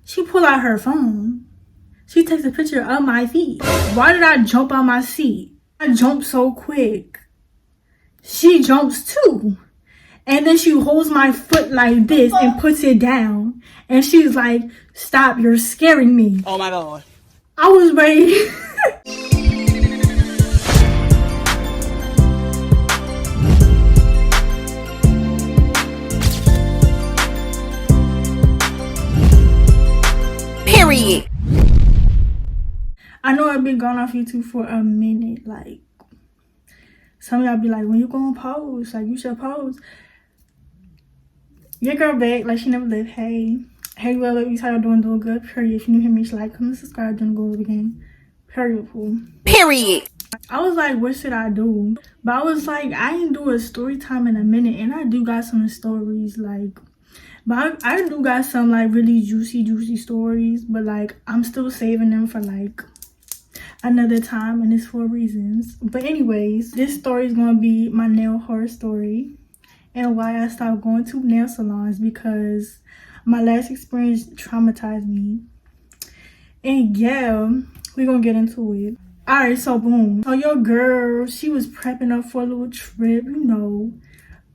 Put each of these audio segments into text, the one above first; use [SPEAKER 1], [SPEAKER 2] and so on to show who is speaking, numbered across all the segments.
[SPEAKER 1] She pulled out her phone. She takes a picture of my feet. Why did I jump on my seat? I jumped so quick. She jumps too. And then she holds my foot like this and puts it down. And she's like, stop, you're scaring me.
[SPEAKER 2] Oh my God.
[SPEAKER 1] I was ready.
[SPEAKER 2] Period.
[SPEAKER 1] I know I've been gone off YouTube for a minute. Like, some of y'all be like, when you gonna post? Like, you should post. Your girl back, like she never left. Hey, well, baby, how y'all doing good. Period. If you new here, make sure like, comment, subscribe, join the go again. Period. Fool.
[SPEAKER 2] Period.
[SPEAKER 1] I was like, what should I do? But I was like, I ain't do a story time in a minute, and I do got some stories, like, but I do got some like really juicy stories, but like I'm still saving them for like another time, and it's for reasons. But anyways, this story is gonna be my nail horror story and why I stopped going to nail salons, because my last experience traumatized me. And yeah, we're gonna get into it. Alright, so boom. So your girl, she was prepping up for a little trip, you know.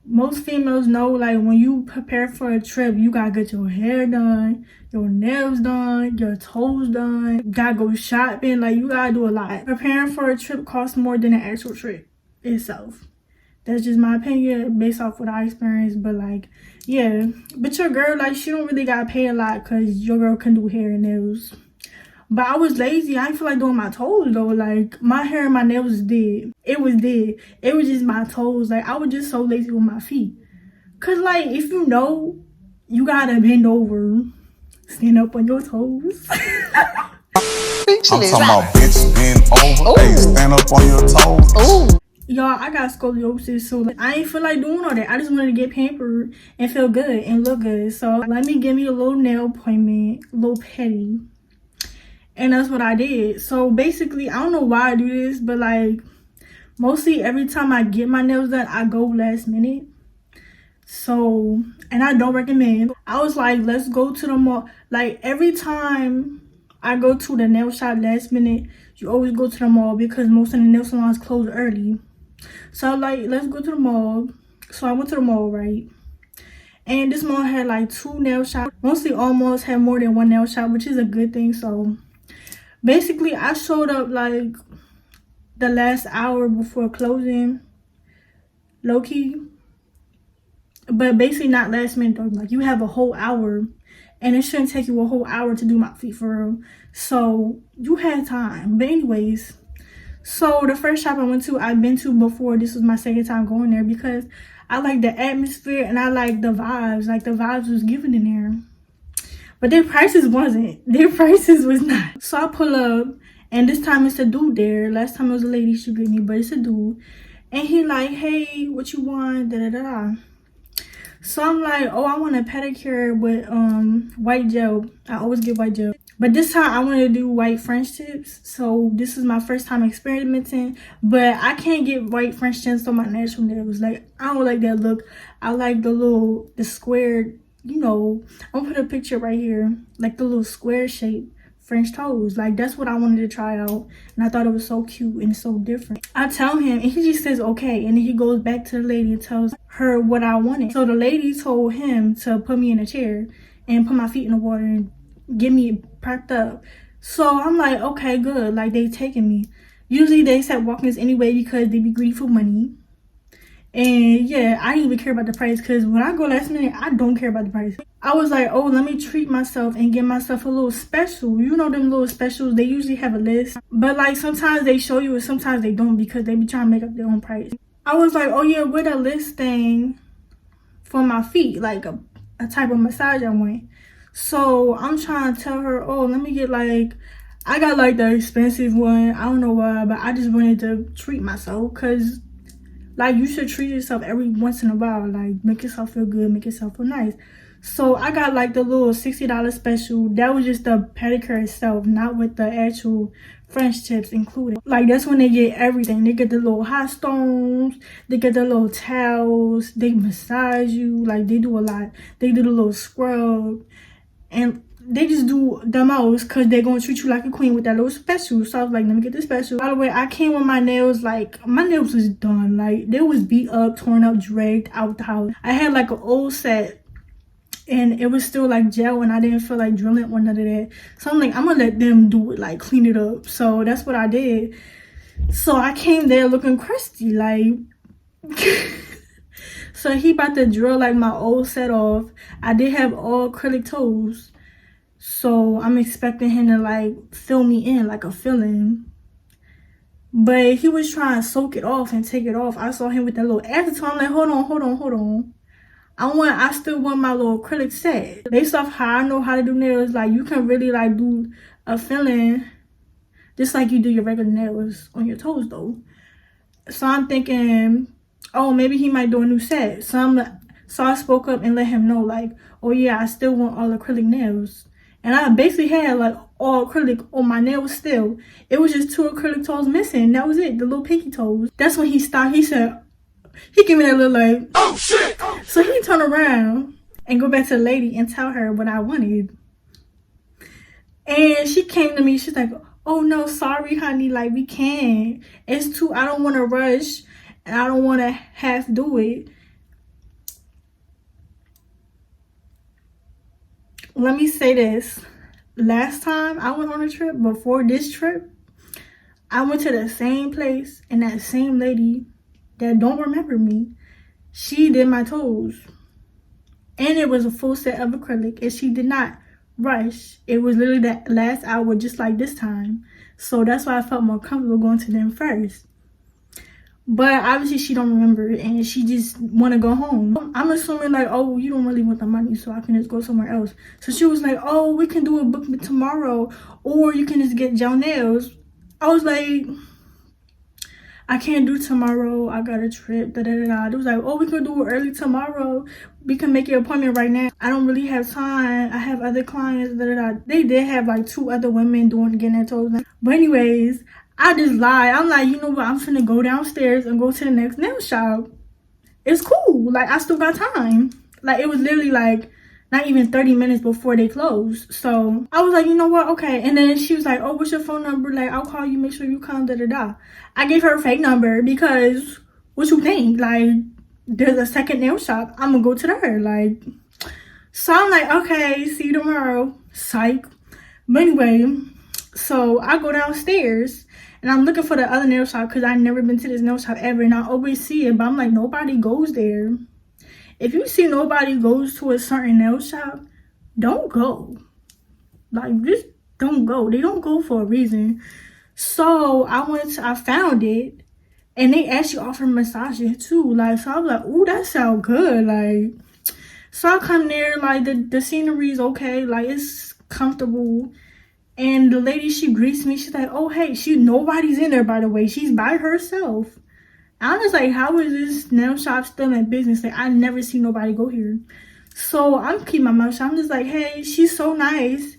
[SPEAKER 1] Most females know, like, when you prepare for a trip, you gotta get your hair done, your nails done, your toes done, gotta go shopping, like, you gotta do a lot. Preparing for a trip costs more than the actual trip itself. That's just my opinion based off what I experienced, but like, yeah. But your girl, like, she don't really gotta pay a lot because your girl can do hair and nails. But I was lazy. I didn't feel like doing my toes though. Like, my hair and my nails did. It was dead. It was just my toes. Like, I was just so lazy with my feet. Cause like, if you know, you gotta bend over, stand up on your toes.
[SPEAKER 3] I'm talking about bitch bend over, hey, stand up on your toes.
[SPEAKER 2] Ooh.
[SPEAKER 1] Y'all, I got scoliosis, so like, I ain't feel like doing all that. I just wanted to get pampered and feel good and look good. So let me give me a little nail appointment, a little petty. And that's what I did. So basically, I don't know why I do this, but like, mostly every time I get my nails done, I go last minute. So, and I don't recommend. I was like, let's go to the mall. Like, every time I go to the nail shop last minute, you always go to the mall because most of the nail salons close early. So like, let's go to the mall. So I went to the mall, right? And this mall had like 2 nail shops. Mostly all malls have more than 1 nail shop, which is a good thing. So basically, I showed up like the last hour before closing, low key. But basically not last minute though. Like, you have a whole hour, and it shouldn't take you a whole hour to do my feet for real. So you had time. But anyways, so the first shop I went to, I've been to before. This was my second time going there because I like the atmosphere and I like the vibes. Like, the vibes was given in there. But their prices wasn't. Their prices was not. So I pull up, and this time it's a dude there. Last time it was a lady, she with me, but it's a dude. And he like, hey, what you want? Da-da-da-da. So I'm like, oh, I want a pedicure with white gel. I always get white gel. But this time I wanted to do white French tips. So this is my first time experimenting. But I can't get white French tips on my natural nails. Like, I don't like that look. I like the square, you know. I'm gonna put a picture right here. Like the little square shape French toes. Like, that's what I wanted to try out. And I thought it was so cute and so different. I tell him, and he just says okay. And then he goes back to the lady and tells her what I wanted. So the lady told him to put me in a chair and put my feet in the water and get me packed up. So I'm like, okay, good. Like, they taking me. Usually they accept walk-ins anyway because they be greedy for money. And yeah, I didn't even care about the price because when I go last minute, I don't care about the price. I was like, oh, let me treat myself and get myself a little special. You know them little specials, they usually have a list. But like, sometimes they show you and sometimes they don't because they be trying to make up their own price. I was like, oh yeah, with a list thing for my feet, like a type of massage I want. So I'm trying to tell her, oh, let me get like, I got like the expensive one. I don't know why, but I just wanted to treat myself because like, you should treat yourself every once in a while. Like, make yourself feel good, make yourself feel nice. So I got like the little $60 special. That was just the pedicure itself, not with the actual French tips included. Like, that's when they get everything. They get the little hot stones, they get the little towels, they massage you. Like, they do a lot. They do the little scrub. And they just do the most because they're going to treat you like a queen with that little special. So I was like, let me get the special. By the way, I came with my nails, like, my nails was done. Like, they was beat up, torn up, dragged out the house. I had, like, an old set, and it was still, like, gel, and I didn't feel like drilling or none of that. So I'm like, I'm going to let them do it, like, clean it up. So that's what I did. So I came there looking crusty, like... So he about to drill, like, my old set off. I did have all acrylic toes. So I'm expecting him to like fill me in like a fill-in. But he was trying to soak it off and take it off. I saw him with that little attitude. I'm like, hold on. I still want my little acrylic set. Based off how I know how to do nails, like you can really like do a fill-in just like you do your regular nails on your toes though. So I'm thinking, oh, maybe he might do a new set. So I spoke up and let him know like, oh yeah, I still want all acrylic nails. And I basically had like all acrylic on my nails still. It was just 2 acrylic toes missing. That was it, the little pinky toes. That's when he stopped. He said, he gave me that little like, oh shit. So he turned around and go back to the lady and tell her what I wanted. And she came to me, she's like, oh no, sorry honey, like we can't. It's too, I don't want to rush and I don't want to half do it. Let me say this. Last time I went on a trip, before this trip, I went to the same place and that same lady that don't remember me, she did my toes. And it was a full set of acrylic and she did not rush. It was literally that last hour just like this time. So that's why I felt more comfortable going to them first. But obviously she don't remember and she just want to go home. I'm assuming like, oh, you don't really want the money so I can just go somewhere else. So she was like, oh, we can do a book tomorrow or you can just get gel nails. I was like, I can't do tomorrow. I got a trip. It was like, oh, we can do it early tomorrow. We can make your appointment right now. I don't really have time. I have other clients. They did have like 2 other women getting their toes done. But anyways, I just lied. I'm like, you know what? I'm finna go downstairs and go to the next nail shop. It's cool. Like, I still got time. Like, it was literally like not even 30 minutes before they closed. So I was like, you know what? Okay. And then she was like, oh, what's your phone number? Like, I'll call you. Make sure you come. I gave her a fake number because what you think? Like, there's a second nail shop. I'm gonna go to there. Like, so I'm like, okay, see you tomorrow. Psych. But anyway, so I go downstairs. And I'm looking for the other nail shop because I've never been to this nail shop ever. And I always see it, but I'm like, nobody goes there. If you see nobody goes to a certain nail shop, don't go. Like, just don't go. They don't go for a reason. So I found it. And they actually offer massages too. Like, so I was like, ooh, that sounds good. Like, so I come there, like, the scenery is okay. Like, it's comfortable. And the lady, she greets me. She's like, oh, hey, nobody's in there, by the way. She's by herself. I was like, how is this nail shop still in business? Like, I never see nobody go here. So I'm keeping my mouth shut. I'm just like, hey, she's so nice.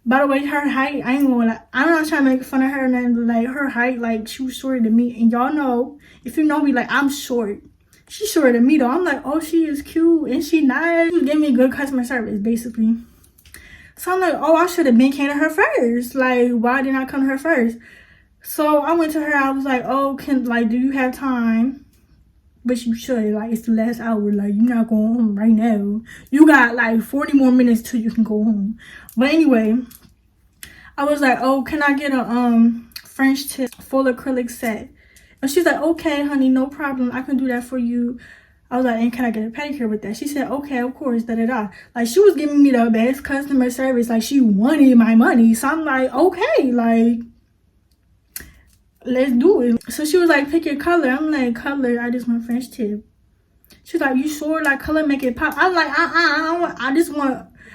[SPEAKER 1] By the way, her height, I ain't gonna lie. I'm not trying to make fun of her. And then, like, her height, like, she was shorter than me. And y'all know, if you know me, like, I'm short. She's shorter than me, though. I'm like, oh, she is cute. And she nice. She gave me good customer service, basically. So I'm like, oh, I should have been came to her first. Like, why didn't I come to her first? So I went to her. I was like, oh, do you have time? But you should. Like, it's the last hour. Like, you're not going home right now. You got, like, 40 more minutes till you can go home. But anyway, I was like, oh, can I get a French tip full acrylic set? And she's like, okay, honey, no problem. I can do that for you. I was like, and can I get a pedicure with that? She said, okay, of course, Like, she was giving me the best customer service. Like, she wanted my money. So I'm like, okay, like, let's do it. So she was like, pick your color. I'm like, color, I just want French tip. She's like, you sure? Like, color make it pop? I'm like,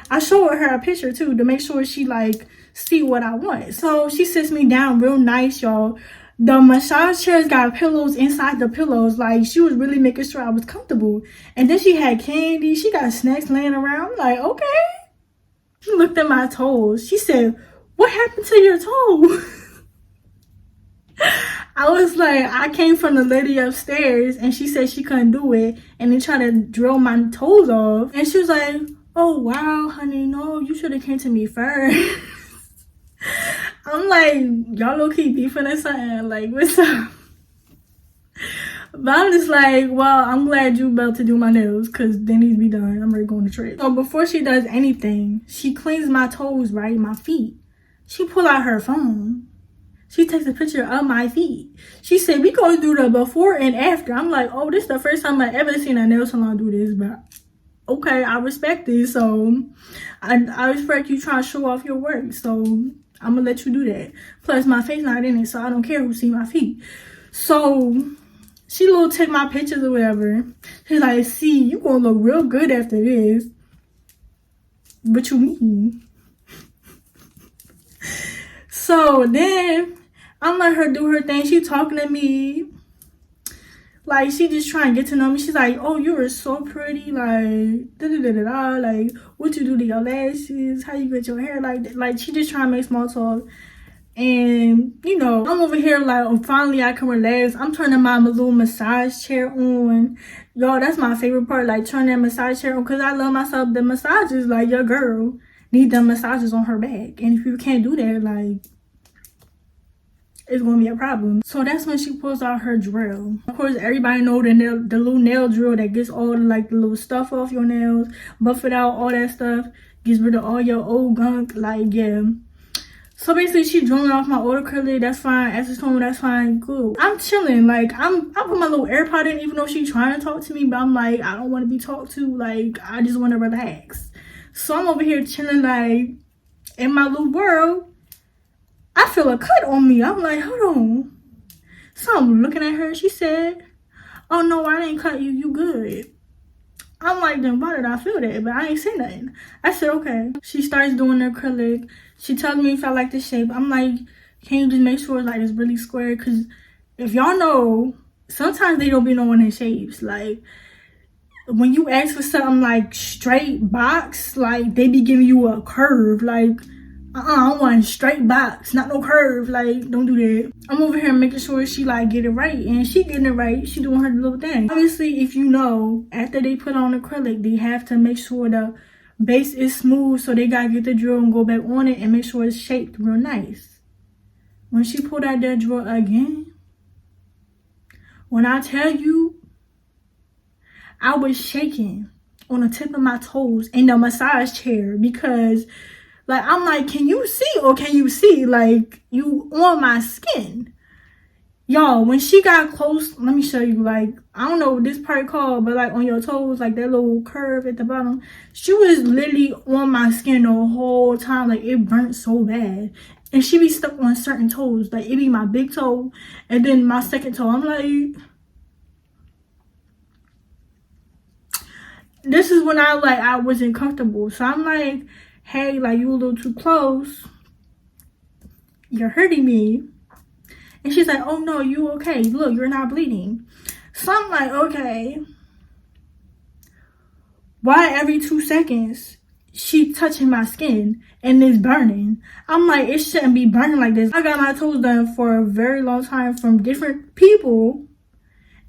[SPEAKER 1] I showed her a picture, too, to make sure she, like, see what I want. So she sits me down real nice, y'all. The massage chairs got pillows inside the pillows. Like, she was really making sure I was comfortable. And then she had candy. She got snacks laying around. I'm like, okay. She looked at my toes. She said, what happened to your toe? I was like, I came from the lady upstairs and she said she couldn't do it. And they tried to drill my toes off. And she was like, oh wow, honey, no, you should have came to me first. I'm like, y'all low-key beefing or something, like, what's up? But I'm just like, well, I'm glad you about to do my nails because they need to be done. I'm ready to go on the trip. So before she does anything, she cleans my toes, right? My feet. She pull out her phone. She takes a picture of my feet. She said, we gonna do the before and after. I'm like, oh, this is the first time I ever seen a nail salon do this, but okay, I respect it. So I respect you trying to show off your work. So I'm gonna let you do that. Plus my face not in it, so I don't care who see my feet. So she will take my pictures or whatever. She's like, see, you gonna look real good after this. What you mean? So then I'm letting her do her thing. She talking to me. Like, she just trying to get to know me. She's like, oh, you are so pretty. Like, da-da-da-da-da. Like, what you do to your lashes? How you get your hair like that? Like, she just trying to make small talk. And, you know, I'm over here like, oh, finally I can relax. I'm turning my little massage chair on. Y'all, that's my favorite part. Like, turn that massage chair on. Because I love myself. The massages, like, your girl need them massages on her back. And if you can't do that, like, it's going to be a problem. So that's when she pulls out her drill. Of course, everybody know the little nail drill that gets all, like, the little stuff off your nails. Buff it out, all that stuff. Gets rid of all your old gunk. Like, yeah. So basically, she drilling off my old acrylic. That's fine. Acetone, that's fine. Good. I'm chilling. Like, I put my little AirPod in, even though she's trying to talk to me. But I'm like, I don't want to be talked to. Like, I just want to relax. So I'm over here chilling, like, in my little world. I feel a cut on me. I'm like, hold on. So I'm looking at her. She said, oh, no, I didn't cut you. You good. I'm like, then why did I feel that? But I ain't say nothing. I said, okay. She starts doing the acrylic. She tells me if I like the shape. I'm like, can you just make sure like it's really square? Because if y'all know, sometimes they don't be knowing their shapes. Like, when you ask for something like straight box, like they be giving you a curve. Like, I want a straight box, not no curve. Like, don't do that. I'm over here making sure she like get it right, and she getting it right. She doing her little thing. Obviously, if you know, after they put on acrylic, they have to make sure the base is smooth, so they gotta get the drill and go back on it and make sure it's shaped real nice. When she pulled out that drill again, when I tell you, I was shaking on the tip of my toes in the massage chair because, like, I'm like, can you see or can you see? Like, you on my skin. Y'all, when she got close, let me show you, like, I don't know what this part called, but like on your toes, like that little curve at the bottom, she was literally on my skin the whole time. Like, it burnt so bad. And she be stuck on certain toes. Like, it be my big toe and then my second toe. I'm like, this is when I wasn't comfortable. So I'm like, hey, like, you a little too close. You're hurting me. And she's like, oh, no, you okay. Look, you're not bleeding. So I'm like, okay. Why every 2 seconds she touching my skin and it's burning? I'm like, it shouldn't be burning like this. I got my toes done for a very long time from different people.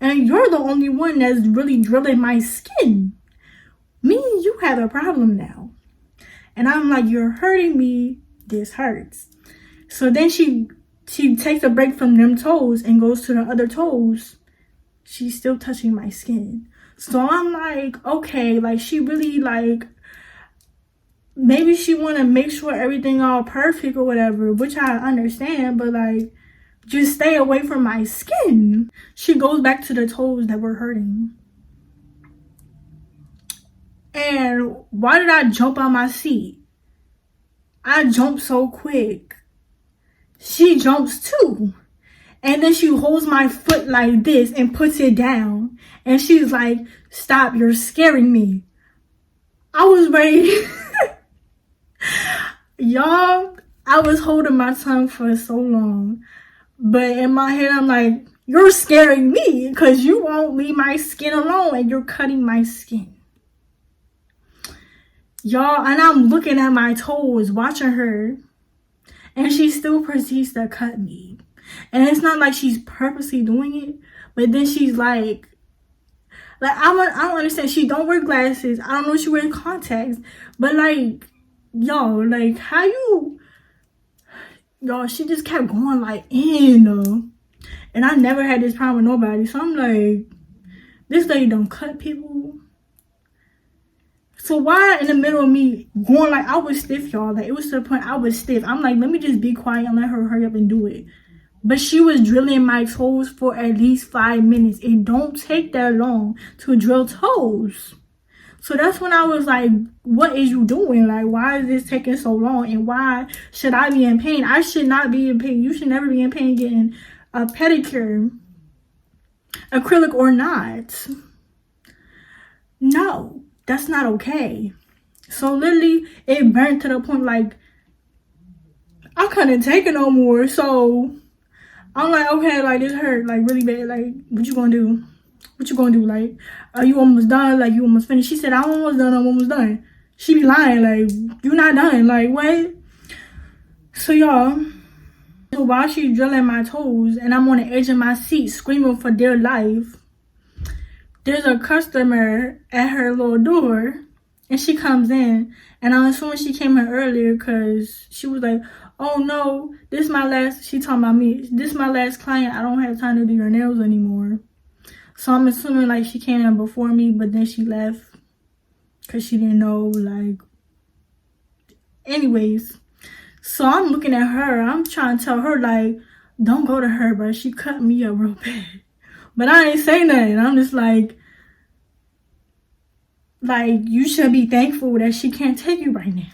[SPEAKER 1] And you're the only one that's really drilling my skin. Me and you have a problem now. And I'm like, you're hurting me. This hurts. So then she takes a break from them toes and goes to the other toes. She's still touching my skin. So I'm like, okay, like, she really, like, maybe she want to make sure everything all perfect or whatever, which I understand, but like, just stay away from my skin. She goes back to the toes that were hurting. And why did I jump on my seat? I jumped so quick. She jumps too. And then she holds my foot like this and puts it down. And she's like, stop, you're scaring me. I was ready. Y'all, I was holding my tongue for so long. But in my head, I'm like, you're scaring me because you won't leave my skin alone and you're cutting my skin. Y'all, and I'm looking at my toes, watching her. And she still proceeds to cut me. And it's not like she's purposely doing it. But then she's like, Like, I don't understand. She don't wear glasses. I don't know if she wears contacts. But, like, yo, like, how you... Yo, she just kept going, like, in. And I never had this problem with nobody. So I'm like, this lady don't cut people. So why in the middle of me going, like, I was stiff, y'all. Like, it was to the point I was stiff. I'm like, let me just be quiet and let her hurry up and do it. But she was drilling my toes for at least 5 minutes. It don't take that long to drill toes. So that's when I was like, what is you doing? Like, why is this taking so long? And why should I be in pain? I should not be in pain. You should never be in pain getting a pedicure, acrylic or not. No, that's not okay. So literally, it burned to the point, like, I couldn't take it no more. So I'm like, okay, like, this hurt, like, really bad. Like, what you gonna do? What you gonna do? Like, are you almost done? Like, you almost finished? She said, I'm almost done. I'm almost done. She be lying. Like, you not done. Like, what? So, y'all, so while she's drilling my toes and I'm on the edge of my seat screaming for dear life, there's a customer at her little door. And she comes in. And I'm assuming she came in earlier because she was like, oh, no, this is my last, she talking about me. This is my last client. I don't have time to do your nails anymore. So I'm assuming, like, she came in before me, but then she left because she didn't know, like, anyways. So I'm looking at her. I'm trying to tell her, like, don't go to her, but she cut me up real bad. But I ain't say nothing. I'm just like, you should be thankful that she can't take you right now.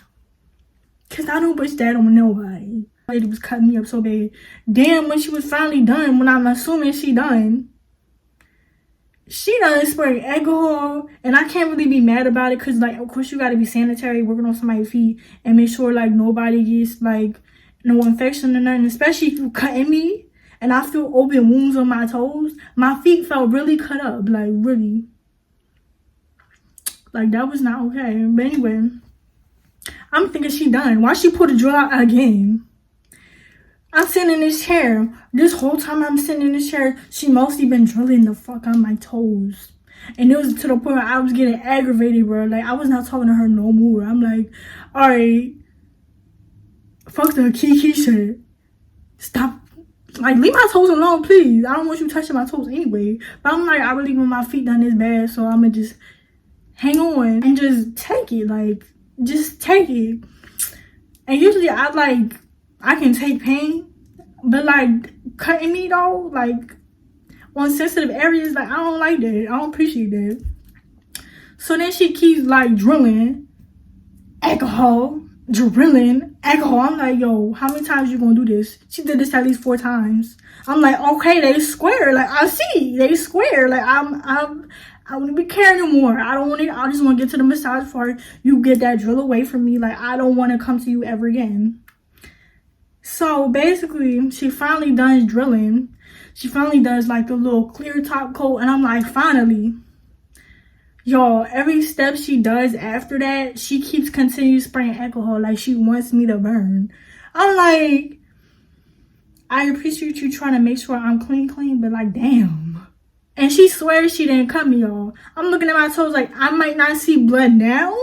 [SPEAKER 1] Because I don't wish that on nobody. The lady was cutting me up so bad. Damn, when she was finally done, when I'm assuming she done spraying alcohol, and I can't really be mad about it because, like, of course you got to be sanitary working on somebody's feet and make sure, like, nobody gets, like, no infection or nothing, especially if you cutting me and I feel open wounds on my toes. My feet felt really cut up, like, really. Like, that was not okay. But anyway, I'm thinking she done. Why she pull the drill out again? I'm sitting in this chair. This whole time I'm sitting in this chair, she mostly been drilling the fuck on my toes. And it was to the point where I was getting aggravated, bro. Like, I was not talking to her no more. I'm like, alright, fuck the Kiki shit. Stop. Like, leave my toes alone, please. I don't want you touching my toes anyway. But I'm like, I really want my feet done this bad, so I'm gonna just hang on and just take it. Like, just take it. And usually I can take pain, but, like, cutting me though, like, on sensitive areas, like, I don't like that. I don't appreciate that. So then she keeps, like, drilling alcohol. I'm like, yo, how many times you gonna do this? She did this at least 4 times. I'm like, okay, they square. Like, I see, they square. Like, I wouldn't be caring anymore. I don't want it. I just want to get to the massage part. You get that drill away from me. Like, I don't want to come to you ever again. So basically, she finally does drilling. She finally does, like, the little clear top coat. And I'm like, finally. Y'all, every step she does after that, she keeps continuing spraying alcohol. Like, she wants me to burn. I'm like, I appreciate you trying to make sure I'm clean, but, like, damn. And she swears she didn't cut me, y'all. I'm looking at my toes like, I might not see blood now,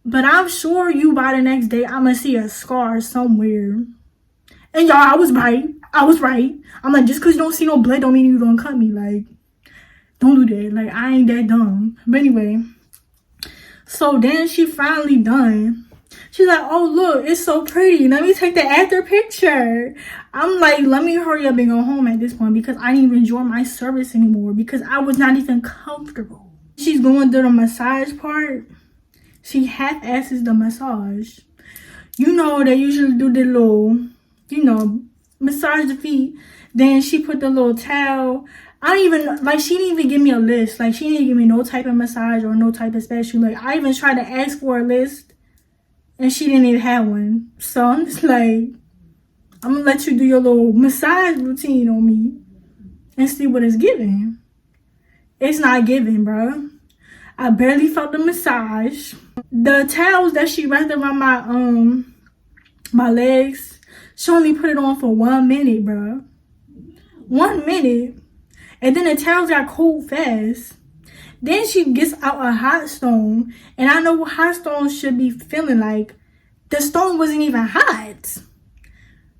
[SPEAKER 1] but I'm sure you by the next day, I'm gonna see a scar somewhere. And y'all, I was right. I'm like, just because you don't see no blood don't mean you don't cut me. Like, don't do that. Like, I ain't that dumb. But anyway, so then she finally done. She's like, oh, look, it's so pretty. Let me take the after picture. I'm like, let me hurry up and go home at this point because I didn't even enjoy my service anymore because I was not even comfortable. She's going through the massage part. She half-asses the massage. You know, they usually do the little, massage the feet. Then she put the little towel. She didn't even give me a list. Like, she didn't give me no type of massage or no type of special. Like, I even tried to ask for a list. And she didn't even have one. So I'm just like, I'm going to let you do your little massage routine on me and see what it's giving. It's not giving, bro. I barely felt the massage. The towels that she wrapped around my legs, she only put it on for 1 minute, bro. 1 minute. And then the towels got cold fast. Then she gets out a hot stone, and I know what hot stones should be feeling like. The stone wasn't even hot.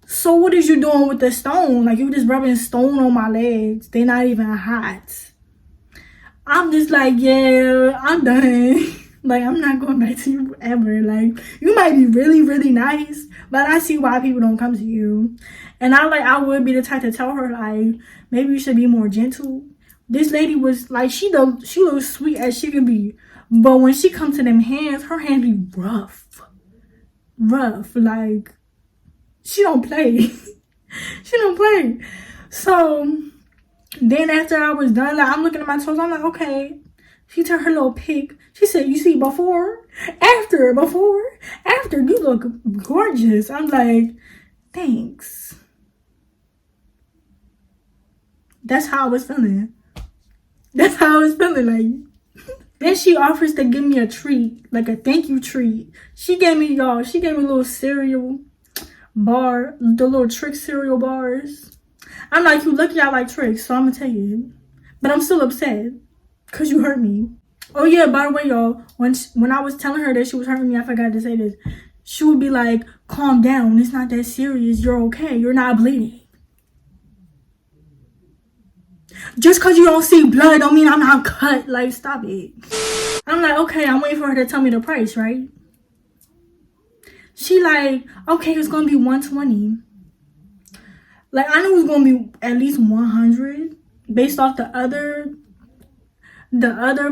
[SPEAKER 1] So what is you doing with the stone? Like, you just rubbing stone on my legs. They're not even hot. I'm just like, yeah, I'm done. Like, I'm not going back to you ever. Like, you might be really, really nice, but I see why people don't come to you. And I would be the type to tell her, like, maybe you should be more gentle. This lady was like, she looks sweet as she can be, but when she comes to them hands, her hands be rough. Like, she don't play. She don't play. So then after I was done, like, I'm looking at my toes, I'm like, okay. She took her little pic. She said, you see before, after, you look gorgeous. I'm like, thanks. That's how I was feeling. Like, then she offers to give me a treat, like a thank you treat. She gave me a little cereal bar, the little Trick cereal bars. I'm like, you lucky I like Tricks, so I'm gonna tell you. But I'm still upset, cause you hurt me. Oh yeah, by the way, y'all, when I was telling her that she was hurting me, I forgot to say this. She would be like, calm down, it's not that serious, you're okay, you're not bleeding. Just because you don't see blood don't mean I'm not cut. Like, stop it. I'm like, okay, I'm waiting for her to tell me the price, right? She like, okay, it's going to be $120. Like, I knew it was going to be at least $100 based off the other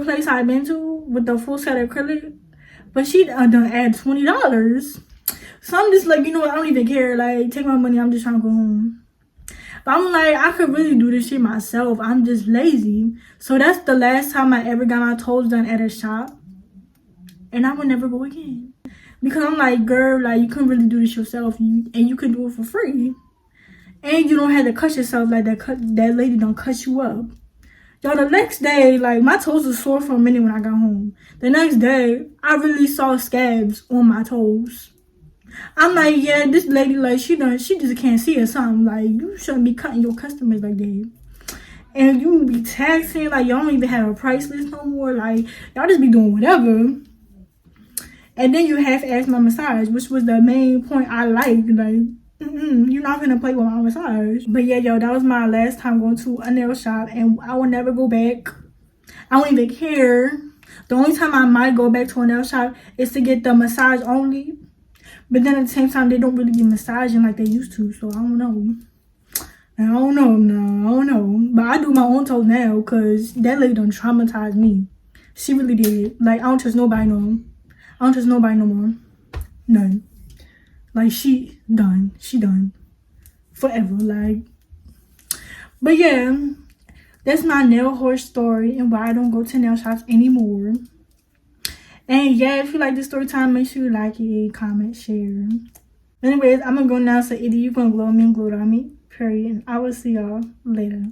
[SPEAKER 1] place I've been to with the full set of acrylic. But she done add $20. So I'm just like, you know what? I don't even care. Like, take my money. I'm just trying to go home. But I'm like, I could really do this shit myself. I'm just lazy. So that's the last time I ever got my toes done at a shop. And I would never go again. Because I'm like, girl, like, you couldn't really do this yourself. And you could do it for free. And you don't have to cut yourself like that lady don't cut you up. Y'all, the next day, like, my toes were sore for a minute when I got home. The next day, I really saw scabs on my toes. I'm like, yeah, this lady, like, she just can't see or something. Like, you shouldn't be cutting your customers like that. And you be taxing, like, y'all don't even have a price list no more. Like, y'all just be doing whatever. And then you half-ass my massage, which was the main point I liked. Like, you're not gonna play with my massage. But yeah, yo, that was my last time going to a nail shop, and I will never go back. I don't even care. The only time I might go back to a nail shop is to get the massage only. But then at the same time, they don't really be massaging like they used to. So I don't know. I don't know. But I do my own toes now because that lady done traumatized me. She really did. Like, I don't trust nobody no more. None. Like, she done. Forever. Like, but yeah, that's my nail horse story and why I don't go to nail shops anymore. And yeah, if you like this story time, make sure you like it, comment, share. Anyways, I'm gonna go now. So either you gonna glow me and glow on me, period. I will see y'all later.